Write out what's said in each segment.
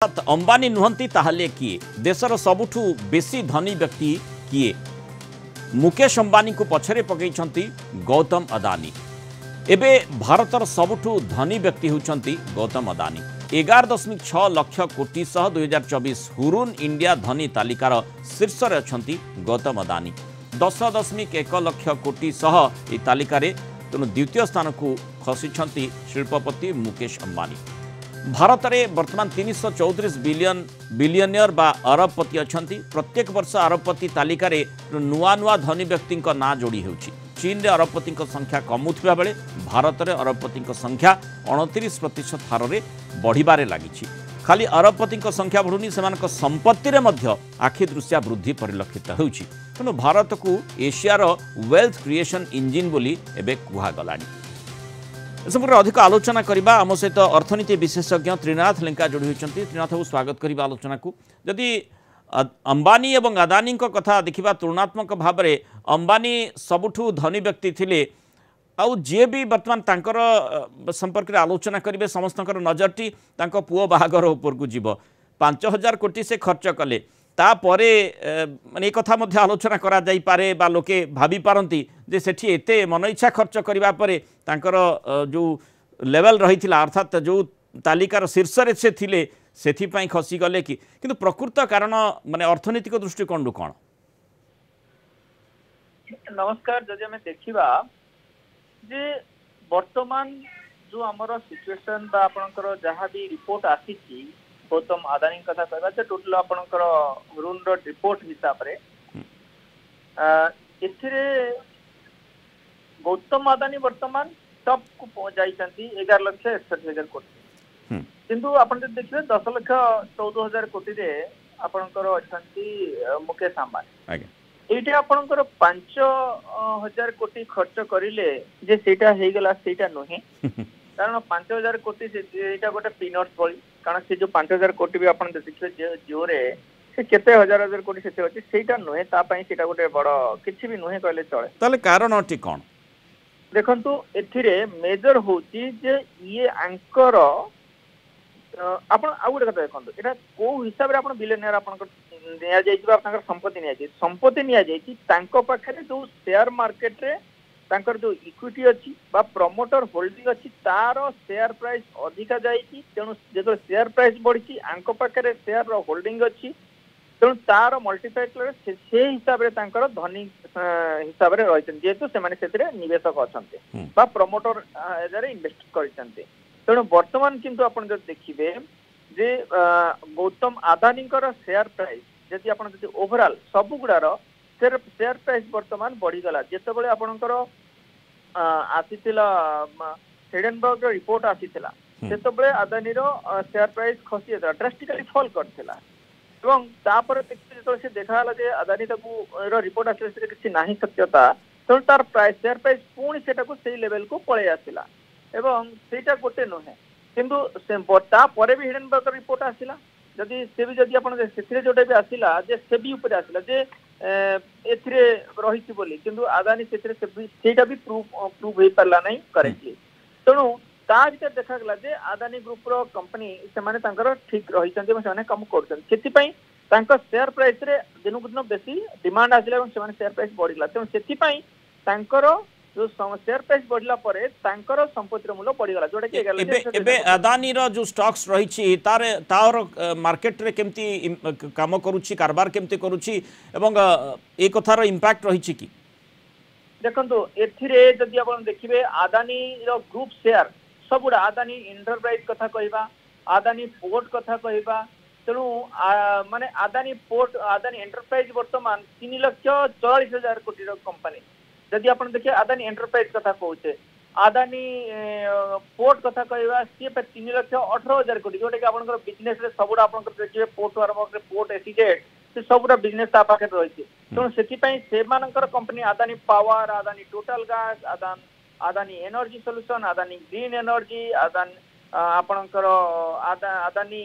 अंबानी नुहंती ताहले किए देशर सबुठु बेसी धनी व्यक्ति किए मुकेश अंबानी को पछरे पकईछंती गौतम अदानी। एबे भारतर सबुठु धनी व्यक्ति होउछंती गौतम अदानी 11.6 लाख कोटी सह 2024 हुरुन इंडिया धनी तालिकार शीर्ष रे अछंती गौतम अदानी 10.1 लाख कोटी सह ए तालिकारे तेणु द्वितीय स्थान को खसीछंती शिल्पपति मुकेश अंबानी। भारत में वर्तमान 334 बिलियनियर बा अरबपति अछंती। प्रत्येक वर्ष अरबपति तालिकार नुआ नुआ धनी व्यक्ति ना जोड़ी होउछि। चीन रे अरबपति संख्या कमुथिबा बेले भारत में अरबपति संख्या 29% हार में बढ़िबारे लागिछि। खाली अरबपति संख्या बढ़ुनी सेमानक संपत्ति रे मध्य आखि दृश्या वृद्धि परिलक्षित होउछि। तेणु भारत को एशियार वेल्थ क्रिएशन इंजिन बोली एबे कुहा गलानी। संपूर्ण अधिक आलोचना करबा आम सहित अर्थनीति विशेषज्ञ त्रिनाथ लेंका जोड़ी होती। त्रिनाथ बाबू स्वागत करबा आलोचना को। जदि अंबानी एवं अदानी कथा देखा तुलनात्मक भाव में अंबानी सबुठु धनी व्यक्ति थिले आउ जे भी वर्तमान तांकर संपर्क में आलोचना करेंगे समस्त नजरटी तांको पुओ बाहागर उपर को जीव 5000 कोटी से खर्च कले तापरे माने कथा मध्य आलोचना करा जाई पारे बा लोके भाभी पारंती जे सेठी एते मन इच्छा खर्च करिबा परे तांकर जो लेवल रहिथिला अर्थात जो तालिकार शीर्ष रे से थिले सेथि पई खसी गले कि किंतु प्रकृत कारण माने अर्थनीतिक दृष्टिकोण कोन। नमस्कार। जदि हमें देखिबा जे वर्तमान जो हमर सिचुएशन बा आपनकर जहा भी रिपोर्ट आसीची गौतम अदानी कथा कहबा जे टोटल आपनकर रुन रो रिपोर्ट हिसाब रे एथिरे गौतम अदानी वर्तमान टॉप को पहुंच जाइछंती 11,61,000 कोटी किंतु आपण जे देखिबे 10,14,000 कोटी रे आपनकर अछंती मुकेश अंबानी। आज्ञा एठी आपनकर 5,000 कोटी खर्च करिले जे सेटा हे गेला सेटा नोहे कारण 5,000 कोटी एटा गोटे पीनट्स बळी कारण से जो 5,000 कोटी भी आपण देखिबे जोरे से केते हजार हजार कोटी सेते अछि सेटा नोहे ता पई सेटा गोटे बड़ किछि भी नोहे कहले चले। ताले कारण अटी कोन देखंतु एथिरे मेजर होची जे ये एंकर आपण आ गोटे कथा देखंतु एटा को हिसाब रे आपण बिलियनियर आपण निया जाइबा आपनकर संपत्ति निया जाइछि तांको पाखरे जो शेयर मार्केट रे तांकर जो इक्विटी अछि बा प्रमोटर होल्डिंग अछि तार शेयर प्राइस अधिका जाइछि तेणु जेतो शेयर प्राइस बढ़िछि आंको पाखरे शेयर रो होल्डिंग अछि तेणु तार मल्टीप्लाई से हिसाब रे तांकर धनी हिसाब रे रहिछन जेतो से माने सेतरे निवेशक अछन्ते बा प्रमोटर एजारे इन्वेस्ट करिसन्ते। तेणु वर्तमान किंतु आपण जब देखिबे जे गौतम अदानी शेयर प्राइस जदि आपण जदि ओवरऑल सब गुडार शेयर प्राइस वर्तमान बढ़ी गला जेतेबेले आपनकर आसीतिला हिडेनबर्ग रिपोर्ट आसीतिला सेतेबेले अदानी रो शेयर प्राइस खसी जेता ड्रास्टिकली फॉल करथिला एवं तापर जेतेबेले से देखाला जे अदानी ताकू रो रिपोर्ट आसीले से किछि नाही सत्यता तो तार प्राइस शेयर प्राइस पूर्ण सेटा को सेही लेवल को पळे आसिला एवं सेटा गोटे नहे किंतु से ता परे भी हिडेनबर्ग रिपोर्ट आसिला जदि से भी जदि आपण सेथिरे जोटे भी आसिला जे सेबी ऊपर आसिला जे एथिरे रहिछि बोली किंतु अदानी सेथिरे सेटा भी प्रूव होई परला नहीं करेक्टली तेणु ता भीतर देखा गला जे अदानी ग्रुप रो कंपनी से माने तांकर ठीक रहिछन्ते से माने काम करछन सेति पई तांकर शेयर प्राइस रे दिनु दिन बेसी डिमांड आसिला से माने शेयर प्राइस बढ़िला तेणु सेति पई तांकर जो शेयर प्राइस बढ़ला परे तांकर संपत्ति मूल्य बढ़िगला जोटा कि एबे अदानी रो जो स्टॉक्स रहिछि तार मार्केट रे केमती काम करूछि कारबार केमती करूछि एवं ए कथार इंपैक्ट रहिछि कि देखंतु एथिरे जदि आपण देखिबे अदानी रो ग्रुप शेयर सबुडा अदानी एंटरप्राइज कथा कहबा अदानी पोर्ट कथा कहबा तेणु माने अदानी पोर्ट अदानी एंटरप्राइज वर्तमान 3,44,000 कोटी रो कंपनी जदि आपण देखिए अदानी एंटरप्राइज कथा कहूचे अदानी पोर्ट कथा कहबा सी 3,18,000 कोटी जोटे कि आपनकर बिजनेस रे सबुडा आपनकर देखिए पोर्ट वार पोर्ट एसीजेट से सबुडा बिजनेस ता पाखे रहिছে तेणु सेति पई सेमानकर company Adani power Adani total gas Adani energy solution Adani green energy Adani आपनकर अदानी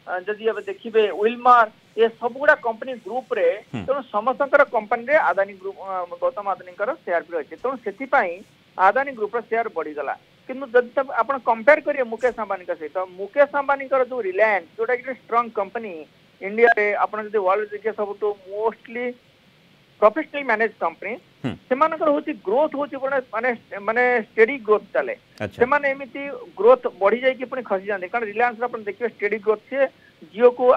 जदि अब देखिबे विलमार ये सबुडा कंपनी ग्रुप रे तेणु समस्तकर कंपनी रे अदानी ग्रुप गौतम अदानी शेयर भी रही तेणु से अदानी ग्रुप शेयर बढ़ीगला किंतु जब आप कंपेयर करिए मुकेश अंबानी सहित मुकेश अंबानी जो रिलायंस जोटा कि स्ट्रांग कंपनी इंडिया रे आपण जदि वर्ल्ड देखिए सब मोस्टली प्रोफेशनली मैनेज कंपनी सेमानकर होची ग्रोथ होची माने माने स्टेडी ग्रोथ चले सेमाने एमिति ग्रोथ बढ़ी जाई कि पुनी खसी जांदे कारण रिलायंस आपण देखिए स्टेडी ग्रोथ से जियो को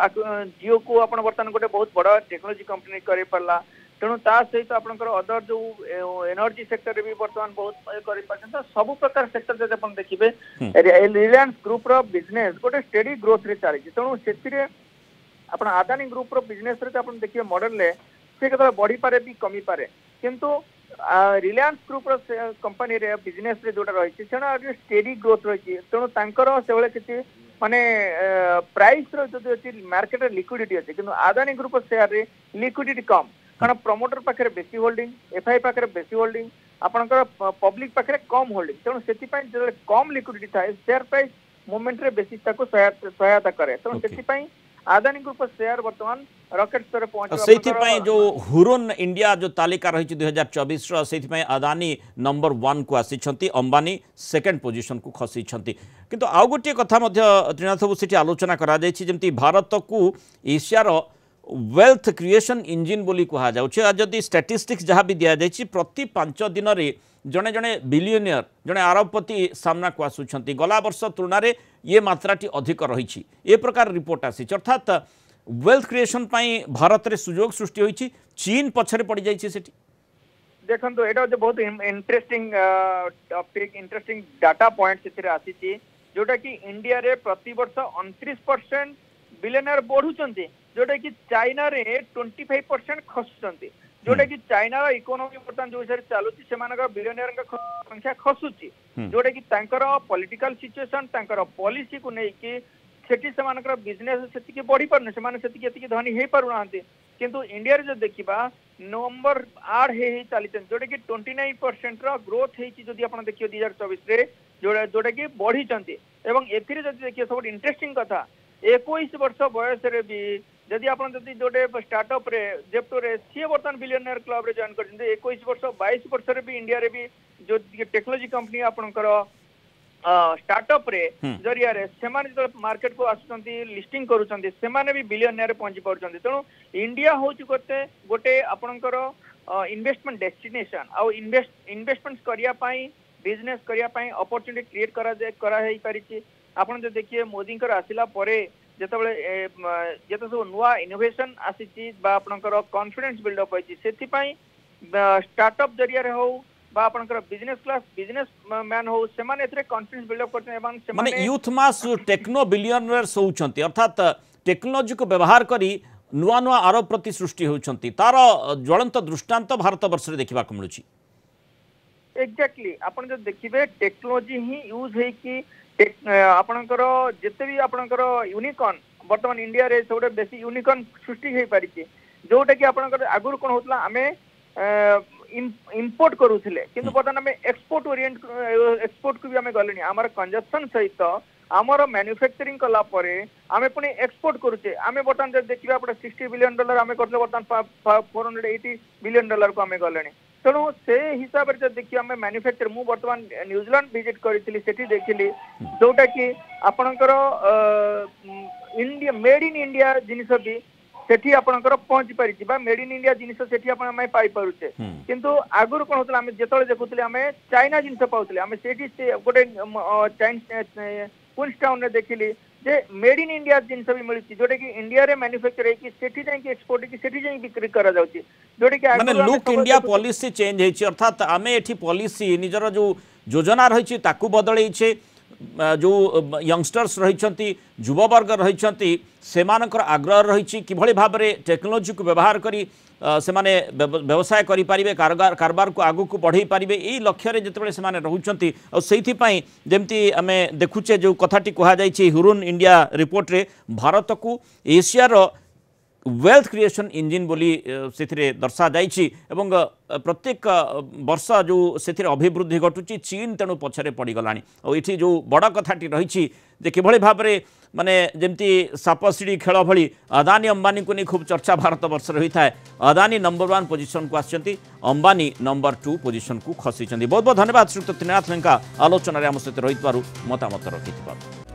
आपण वर्तमान गोटे बहुत बड़ा टेक्नोलॉजी कंपनी करे परला तेणु ता सहित आपनकर अदर जो एनर्जी सेक्टर रे भी वर्तमान बहुत करे परछन सब प्रकार सेक्टर जदि आपण देखिबे रिलायंस ग्रुप रो बिजनेस गोटे स्टेडी ग्रोथ रे चली तेणु सेतिरे आपण अदानी ग्रुप रो बिजनेस रे आपण देखिए मॉडल ले से केतला बढ़ी पारे भी कमी पारे किंतु रिलायंस ग्रुप रो कंपनी रे बिजनेस रे जोटा रही तेणु स्टेडी ग्रोथ रही तेणु तांकर से बेले किछि माने प्राइस रो जो अछि मार्केट रे लिक्विडिटी अछि किंतु अदानी ग्रुप शेयर रे लिक्विडिटी कम कारण प्रमोटर पाखे बेसी होल्डिंग एफआई पाखे बेसी होल्डिंग आपनकर पब्लिक पाखे कम होल्डिंग तेणु सेति पई जो कम लिक्विडिटी थाए शेयर प्राइस मूवमेंट रे बेसी ताको सहायता करे तेणु सेति पई अदानी ग्रुप शेयर वर्तमान रॉकेट स्तर पहुंच सेति पई जो हुरुन इंडिया जो तालिका रही 2024 रो सेति पई अदानी नंबर 1 को आसी अंबानी सेकंड पोजीशन को खसी किंतु आउ गोटे कथा मध्य त्रिनाथ बाबू सेठी आलोचना करा जायछि जेमति भारत को एशिया रो वेल्थ क्रिएशन इंजिन बोली कहा जाउछि जदि स्टैटिस्टिक्स जहाँ भी दिया जायछि प्रति 5 दिन रे जड़े जड़े बिलियनियर जड़े अरबपति सामना को आसुंच गला वर्ष तुलना ये मात्राटी अधिक रही ए प्रकार रिपोर्ट आसी अर्थात वेल्थ क्रिएशन भारत में सुजोग सृष्टि होती चीन पछरे पड़ जाइए देखो यहाँ बहुत interesting topic interesting data point से आसी जोटा कि इंडिया रे प्रति वर्ष 29% बिलियनियर बढ़ुंट जोटा कि चाइना रे 25% खसुंट जोटा कि चाइना इकोनॉमी बर्तमान जो हिसाब से चलुची से बिलियनियर संख्या खसुची जोटा कि पॉलिटिकल सिचुएशन पॉलिसी को लेकिन सेठी से बिजनेस से बढ़ी पारने से धनी हो पारना किंतु इंडिया रे जो देखा नंबर 8 चली जोटा कि 29% ग्रोथ होती आप देखिए 2024 जोटा कि बढ़ी देखिए सब इंटरेस्टिंग कथा 21 वर्ष बयस भी जदि आप जोटे स्टार्टअप रे जेप्टो रे सी बर्तमान बिलियनियर क्लब रे जॉइन कर 21 वर्ष 22 वर्ष रे भी इंडिया रे भी जो टेक्नोलॉजी कंपनी आपनकर स्टार्टअप रे जरिया रे सेमाने जो मार्केट को आसुचंती लिस्टिंग करूचंती सेमाने भी बिलियनियर पहुंची पारुचंती तेणु इंडिया होची गोटे आपनकर इन्वेस्टमेंट डेस्टिनेशन आ इन्वेस्टमेंट्स करिया पई बिजनेस करिया पई अपॉर्चुनिटी क्रिएट करा हेई पारिची आपन जो देखिए मोदी आसिला परे जिते सब नुआ इनोवेशन आसी कॉन्फिडेंस बिल्डअप होती स्टार्टअप जरिया हो बिजनेस क्लास बिजनेस मैन हो से कॉन्फिडेंस बिल्डअप करते माने यूथ मास टेक्नो बिलियनियर्स होउछंती अर्थात टेक्नोलॉजी को व्यवहार करी नुआ नुआ आरोप प्रति सृष्टि होउछंती तार ज्वलंत दृष्टांत भारत वर्ष रे देखिबा को मिलुची एग्जैक्टली आपण जो देखिबे टेक्नोलॉजी ही यूज है कि आपणकर जिते भी आपणकर यूनिकॉर्न वर्तमान इंडिया रे सबसे बेसी यूनिकॉर्न सृष्टि हो पारिछि जोटा कि आपणकर आगुर कोन होतला आमे इंपोर्ट करूथिले किंतु वर्तमान आमे एक्सपोर्ट को भी आमे गलेनी हमर कंजप्शन सहित हमर मैन्युफैक्चरिंग कला परे आमे पुनी एक्सपोर्ट करूचे आमे वर्तमान जे देखिबा आपण $60 बिलियन आमे करले वर्तमान $480 बिलियन को आमे गलेनी तेणु से हिसाब से देखिए आम मैन्युफैक्चर मु बर्तमान न्यूजीलैंड विजिट करी सेठी देखिली जोटा कि आपणकर इंडिया मेड इन इंडिया जिनिस भी सेठी आपणकर पहुंची पारिछि बा मेड इन इंडिया जिनिस सेठी आपण पाई पारुचे किंतु आगुर कोन होतला आमे जेतले देखुतले आमे चाइना जिनिस पाउतले आमे सेठी से गोटे क्वींस टाउन रे देखिली जे मेड इन इंडिया जिनस भी मिलुची जोटे कि इंडिया रे मैन्युफैक्चर है कि सेठी जाई कि एक्सपोर्ट कि सेठी जाई बिक्री करा जाउची जोटे कि माने लुक इंडिया पॉलिसी चेंज हेछि अर्थात आमे एठी पॉलिसी निजर जो योजना रहिछि ताकू बदलै छै जो यंगस्टर्स रहिछंती युववर्ग रहिछंती सेमानकर आग्रह रहिछि किभଳି भाबरे टेक्नोलॉजी को व्यवहार करी से माने व्यवसाय करि पारिबे कारबार को आगु को बढ़ई पारिबे एई लक्ष्य रे जतबे से माने रहुचंती और सेहिथि पई जेमति आमे देखुचे जो कथाटी कहा जाइछि हुरुन इंडिया रिपोर्ट रे भारत को एशिया रो वेल्थ क्रिएशन इंजिन बोली से दर्शा जाइछि एवं प्रत्येक वर्ष जो से अभिवृद्धि घटुची चीन तेणु पछरे पड़गला और ये जो बड़ कथाटी रही कि भाव में माने जमती साप सीढ़ी खेल भली अदानी अंबानी को नहीं खूब चर्चा भारत वर्ष रही है। अदानी नंबर 1 पोजिशन को आसछंती, अंबानी नंबर 2 पोजिशन को खसी। बहुत बहुत धन्यवाद श्रीयुक्त त्रिनाथ लंका आलोचन आम सहित रही मतामत रखि।